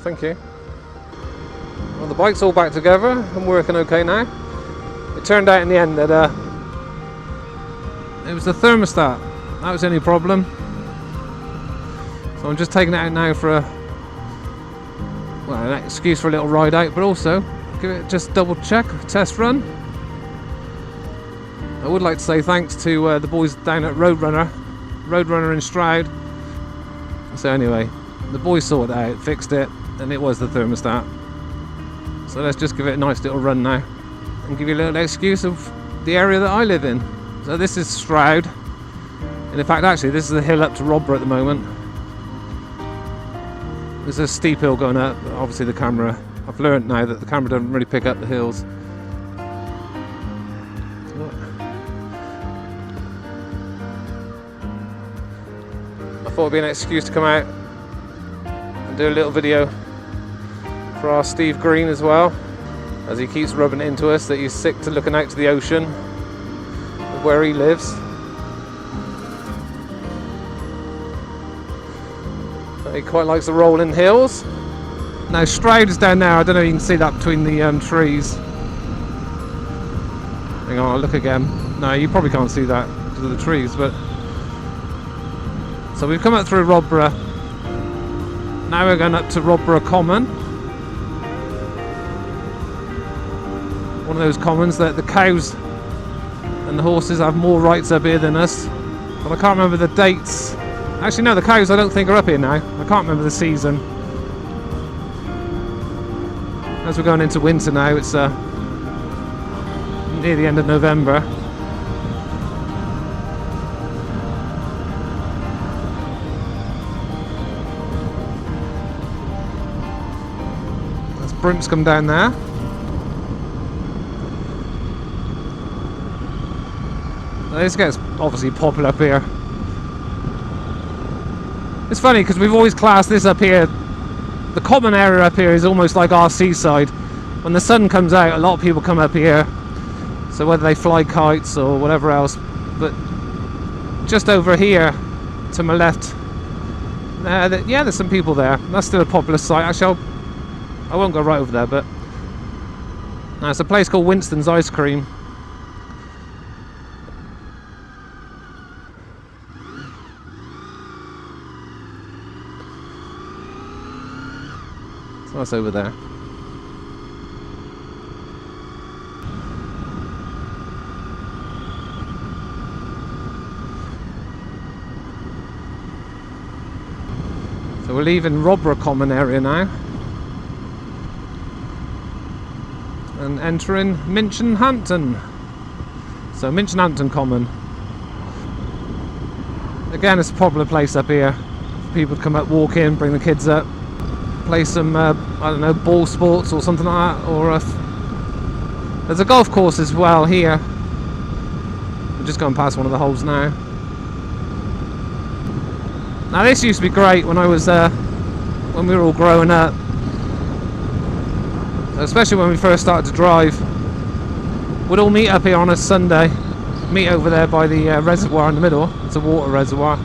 thank you. Well, the bike's all back together and working okay now. It turned out in the end that it was the thermostat. That was the only problem. So I'm just taking it out now for an excuse for a little ride out, but also give it just double check, test run. I would like to say thanks to the boys down at Roadrunner in Stroud. So anyway, the boys sorted it out, fixed it, and it was the thermostat. So let's just give it a nice little run now and give you a little excuse of the area that I live in. So this is Stroud, and in fact actually this is the hill up to Robborough at the moment. There's a steep hill going up, but obviously the camera, I've learned now that the camera doesn't really pick up the hills. I thought it'd be an excuse to come out and do a little video for our Steve Green as well, as he keeps rubbing it into us that he's sick to looking out to the ocean of where he lives. He quite likes the rolling hills. Now Stroud is down there, I don't know if you can see that between the trees. Hang on, I'll look again. No, you probably can't see that because of the trees, but so we've come up through Robborough. Now we're going up to Robborough Common. One of those commons that the cows and the horses have more rights up here than us. But I can't remember the dates. Actually no, the cows I don't think are up here now. I can't remember the season. As we're going into winter now, it's near the end of November. Brimscombe down there. This gets obviously popular up here. It's funny because we've always classed this up here, the common area up here is almost like our seaside. When the sun comes out, a lot of people come up here, so whether they fly kites or whatever else. But just over here to my left, yeah, there's some people there. That's still a popular site. Actually, I won't go right over there, but it's a place called Winston's Ice Cream. So that's over there. So we're leaving Robborough Common area now and entering Minchinhampton. So Minchinhampton Common. Again, it's a popular place up here. People come up, walk in, bring the kids up, play some, I don't know, ball sports or something like that. Or there's a golf course as well here. We're just going past one of the holes now. Now this used to be great when I was when we were all growing up. Especially when we first started to drive. We'd all meet up here on a Sunday, meet over there by the reservoir in the middle. It's a water reservoir,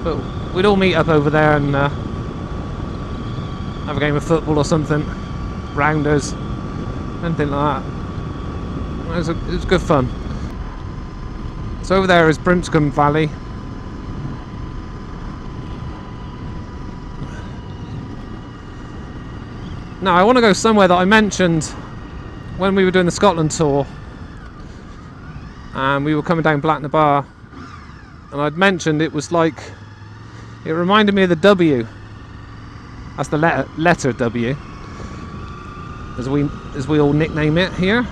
but we'd all meet up over there and have a game of football or something, rounders, anything like that. It was good fun. So over there is Brimscombe Valley. Now I want to go somewhere that I mentioned when we were doing the Scotland tour, and we were coming down Blackner Bar, and I'd mentioned it was like, it reminded me of the W. That's the letter W, as we all nickname it here.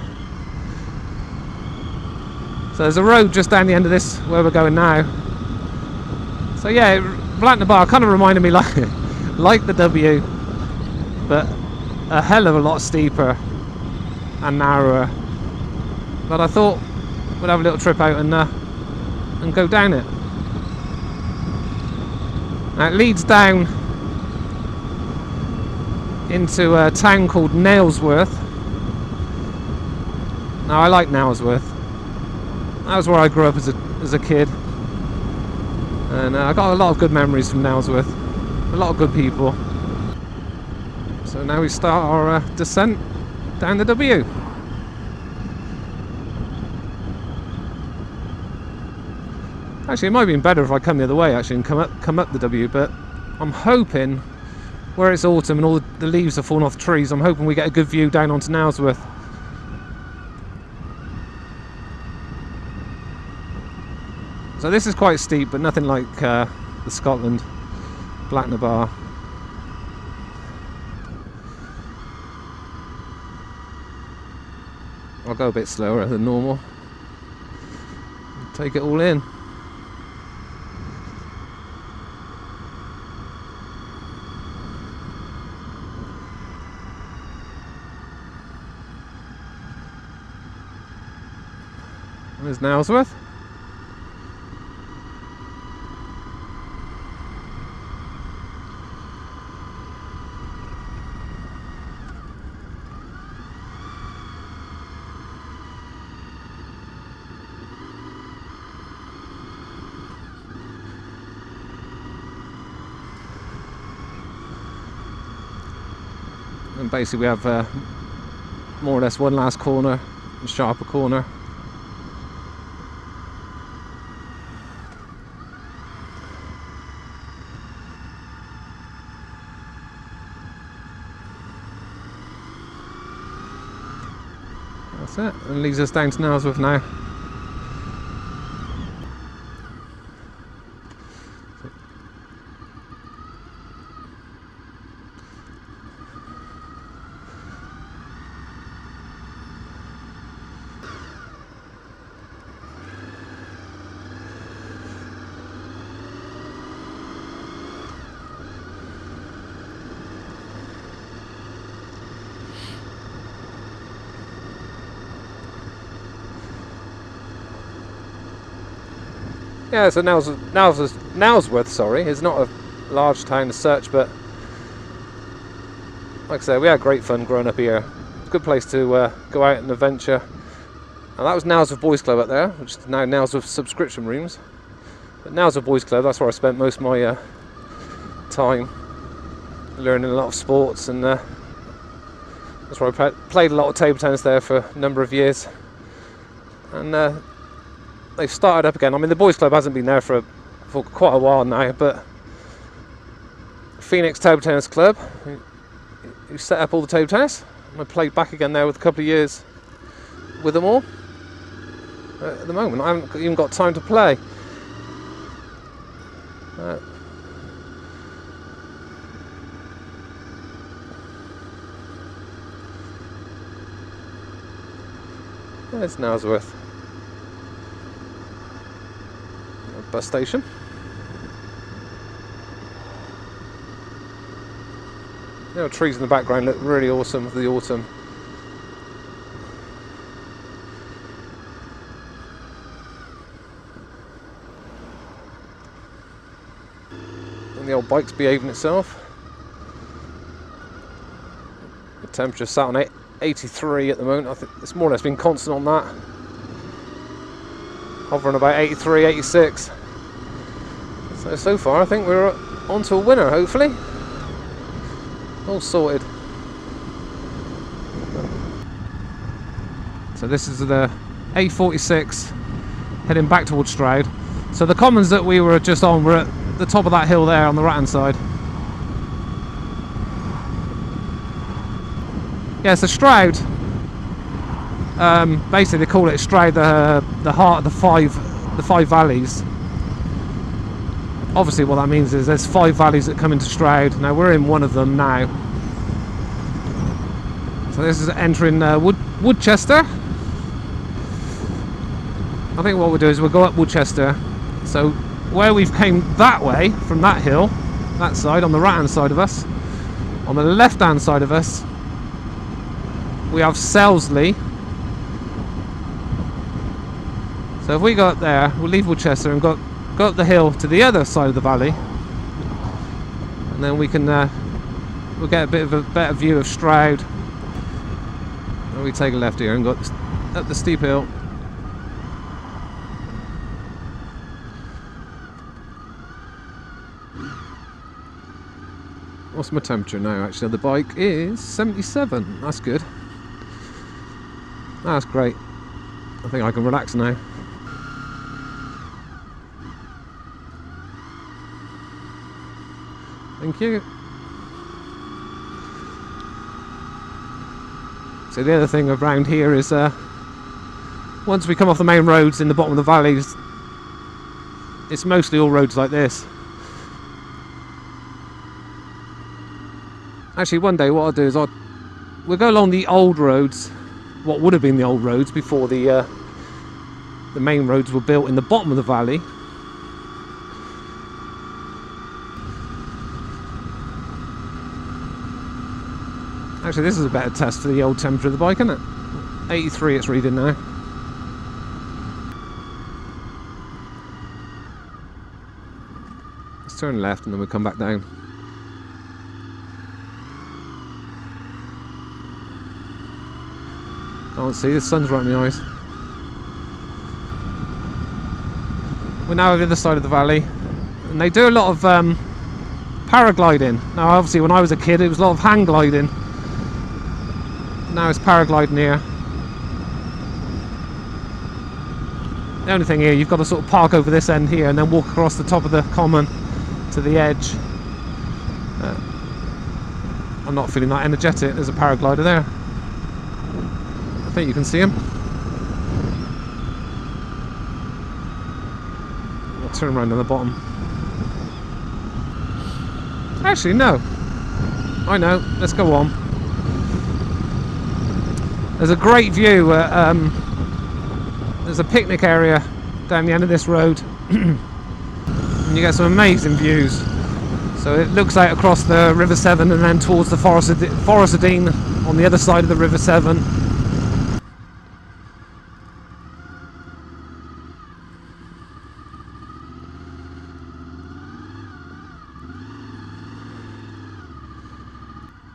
So there's a road just down the end of this where we're going now. So yeah, Blackner Bar kind of reminded me like the W, but a hell of a lot steeper and narrower. But I thought we'd have a little trip out and go down it. Now it leads down into a town called Nailsworth. Now I like Nailsworth. That was where I grew up as a kid, and I got a lot of good memories from Nailsworth. A lot of good people. So now we start our descent down the W. Actually, it might have been better if I come the other way actually and come up the W, but I'm hoping where it's autumn and all the leaves are falling off the trees, I'm hoping we get a good view down onto Nailsworth. So this is quite steep, but nothing like the Scotland Blackna Bar. I'll go a bit slower than normal. Take it all in. There's Nailsworth. And basically we have more or less one last corner, a sharper corner. That's it, and leads us down to Nailsworth now. Yeah, so Nailsworth, sorry, is not a large town as such, but like I said, we had great fun growing up here. It's a good place to go out and adventure. And that was Nailsworth Boys Club up there, which is now Nailsworth Subscription Rooms. But Nailsworth Boys Club, that's where I spent most of my time, learning a lot of sports, and that's where I played a lot of table tennis there for a number of years. And they've started up again. I mean, the Boys Club hasn't been there for quite a while now, but Phoenix Table Tennis Club, who set up all the table tennis, I played back again there with a couple of years with them all. At the moment, I haven't even got time to play. There's Nailsworth bus station. You know, trees in the background look really awesome for the autumn. And the old bike's behaving itself. The temperature sat on 83 at the moment. I think it's more or less been constant on that. Hovering about 83, 86. So far I think we're on to a winner, hopefully. All sorted. So this is the A46 heading back towards Stroud. So the commons that we were just on were at the top of that hill there on the right hand side. Yeah, so Stroud, basically they call it Stroud the heart of the five valleys. Obviously what that means is there's 5 valleys that come into Stroud. Now we're in one of them now. So this is entering Woodchester. I think what we'll do is we'll go up Woodchester. So where we've came that way from that hill, that side, on the right hand side of us, on the left hand side of us we have Selsley. So if we go up there, we'll leave Woodchester and go up the hill to the other side of the valley, and then we can we'll get a bit of a better view of Stroud. And we take a left here and go up the steep hill. We'll What's my temperature now? Actually, the bike is 77. That's good. That's great. I think I can relax now. Thank you. So the other thing around here is once we come off the main roads in the bottom of the valleys, it's mostly all roads like this. Actually, one day what I'll do is we'll go along the old roads, what would have been the old roads before the main roads were built in the bottom of the valley. Actually, this is a better test for the old temperature of the bike, isn't it? 83 it's reading now. Let's turn left and then we'll come back down. Can't see, the sun's right in my eyes. We're now on the other side of the valley, and they do a lot of paragliding. Now obviously when I was a kid it was a lot of hang gliding. Now it's paragliding here. The only thing here, you've got to sort of park over this end here and then walk across the top of the common to the edge. I'm not feeling that energetic. There's a paraglider there. I think you can see him. I'll turn around on the bottom. Actually, no. I know. Let's go on. There's a great view. There's a picnic area down the end of this road, and you get some amazing views. So it looks out across the River Severn and then towards the Forest of Dean on the other side of the River Severn.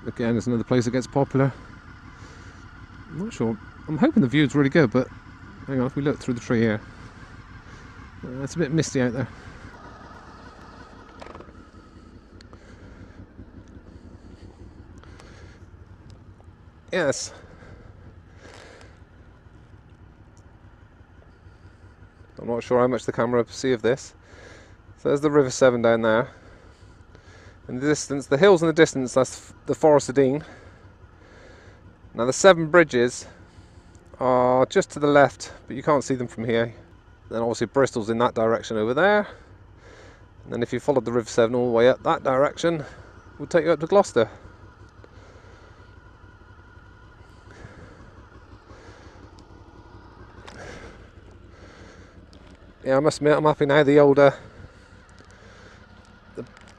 Again, it's another place that gets popular. I'm not sure. I'm hoping the view is really good, but hang on, if we look through the tree here, it's a bit misty out there. Yes. I'm not sure how much the camera will see of this. So there's the River Severn down there. In the distance, the hills in the distance, that's the Forest of Dean. Now the Severn bridges are just to the left, but you can't see them from here. Then obviously Bristol's in that direction over there. And then if you followed the River Severn all the way up that direction, we'll take you up to Gloucester. Yeah, I must admit I'm happy now the older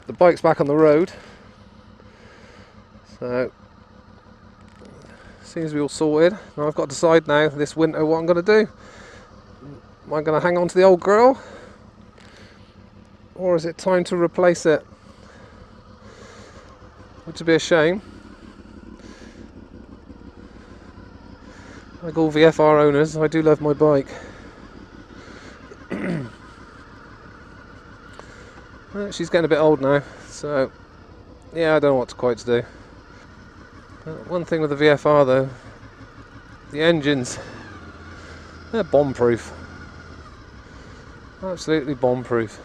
the bike's back on the road. So seems to be all sorted. Now I've got to decide now this winter what I'm going to do. Am I going to hang on to the old girl, or is it time to replace it? Which would be a shame. Like all VFR owners, I do love my bike. Well, she's getting a bit old now, so yeah, I don't know what quite to do. One thing with the VFR though, the engines, they're bomb-proof. Absolutely bomb-proof.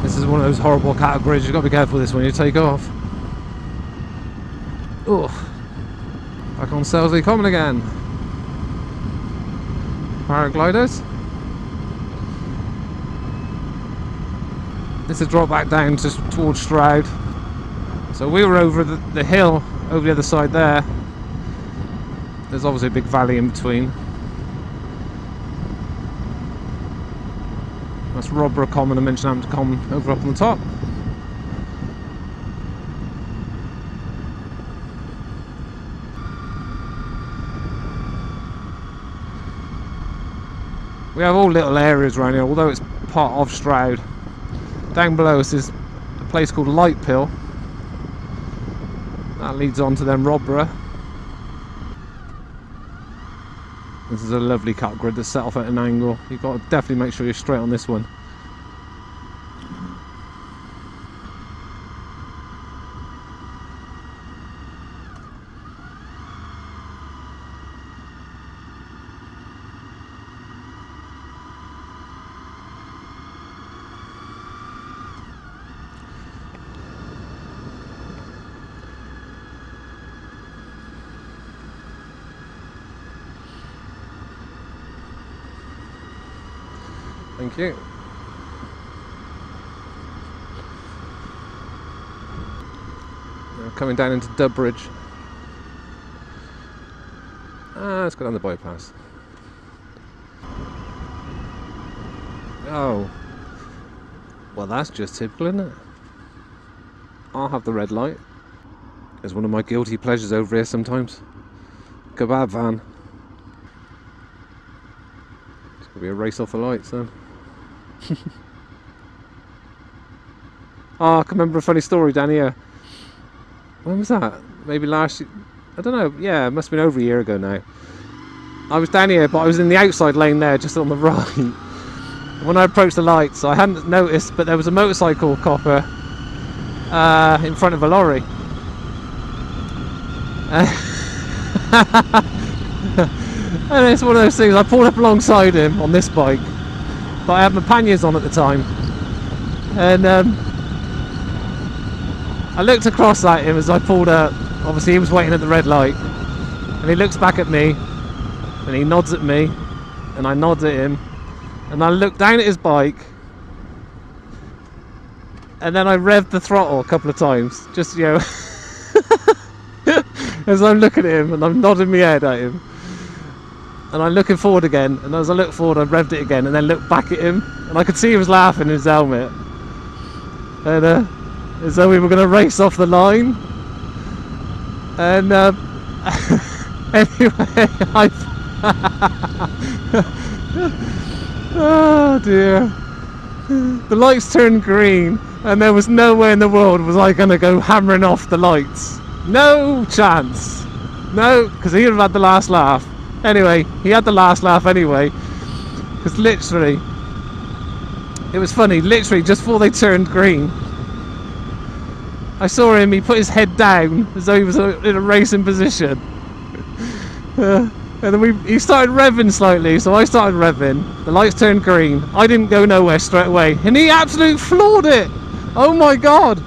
This is one of those horrible categories, you've got to be careful with this when you take off. Oh, back on Selsley Common again. Paragliders. This is a drop back down just towards Stroud. So we were over the hill over the other side there. There's obviously a big valley in between. That's Robborough Common and Minchinhampton Common over up on the top. We have all little areas around here, although it's part of Stroud. Down below us is a place called Lightpill. That leads on to then Robborough. This is a lovely cut grid that's set off at an angle. You've got to definitely make sure you're straight on this one. Thank you. Now coming down into Dubbridge. Let's go down the bypass. Oh. Well, that's just typical, isn't it? I'll have the red light. It's one of my guilty pleasures over here sometimes. Kebab van. It's gonna be a race off the lights then. Oh, I can remember a funny story down here. When was that? Maybe last year? I don't know. Yeah, it must have been over a year ago now. I was down here, but I was in the outside lane there, just on the right. When I approached the lights, I hadn't noticed, but there was a motorcycle copper in front of a lorry. And it's one of those things, I pulled up alongside him on this bike, but I had my panniers on at the time, and I looked across at him as I pulled up. Obviously he was waiting at the red light, and he looks back at me and he nods at me and I nod at him, and I look down at his bike, and then I revved the throttle a couple of times, just, you know, as I'm looking at him and I'm nodding my head at him. And I'm looking forward again, and as I look forward I revved it again and then looked back at him, and I could see he was laughing in his helmet, and as though we were going to race off the line. And anyway, oh dear, the lights turned green and there was no way in the world was I going to go hammering off the lights. No chance. No, because he would have had the last laugh. Anyway, he had the last laugh anyway, because literally, it was funny, literally just before they turned green, I saw him, he put his head down as though he was in a racing position. And then he started revving slightly, so I started revving, the lights turned green, I didn't go nowhere straight away, and he absolutely floored it! Oh my god!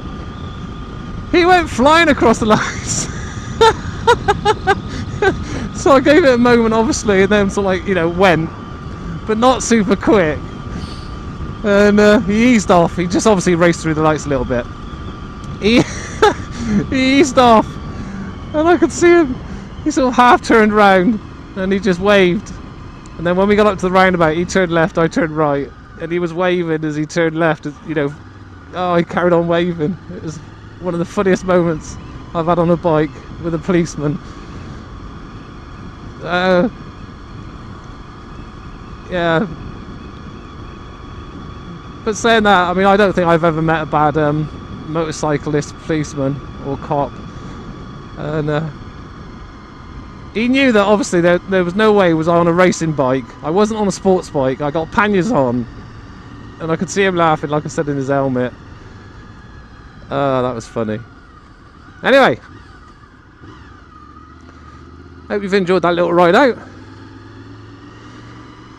He went flying across the lights! So I gave it a moment, obviously, and then sort of like, you know, went, but not super quick. And he eased off. He just obviously raced through the lights a little bit. He eased off, and I could see him. He sort of half turned round, and he just waved. And then when we got up to the roundabout, he turned left, I turned right, and he was waving as he turned left. You know, oh, he carried on waving. It was one of the funniest moments I've had on a bike with a policeman. Yeah, but saying that, I mean, I don't think I've ever met a bad motorcyclist, policeman or cop, and he knew that obviously there was no way was I on a racing bike. I wasn't on a sports bike. I got panniers on, and I could see him laughing, like I said, in his helmet. That was funny. Anyway, hope you've enjoyed that little ride out.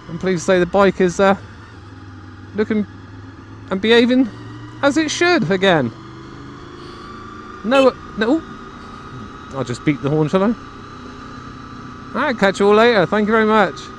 I'm pleased to say the bike is looking and behaving as it should again. No, I'll just beat the horn, shall I? Alright, catch you all later. Thank you very much.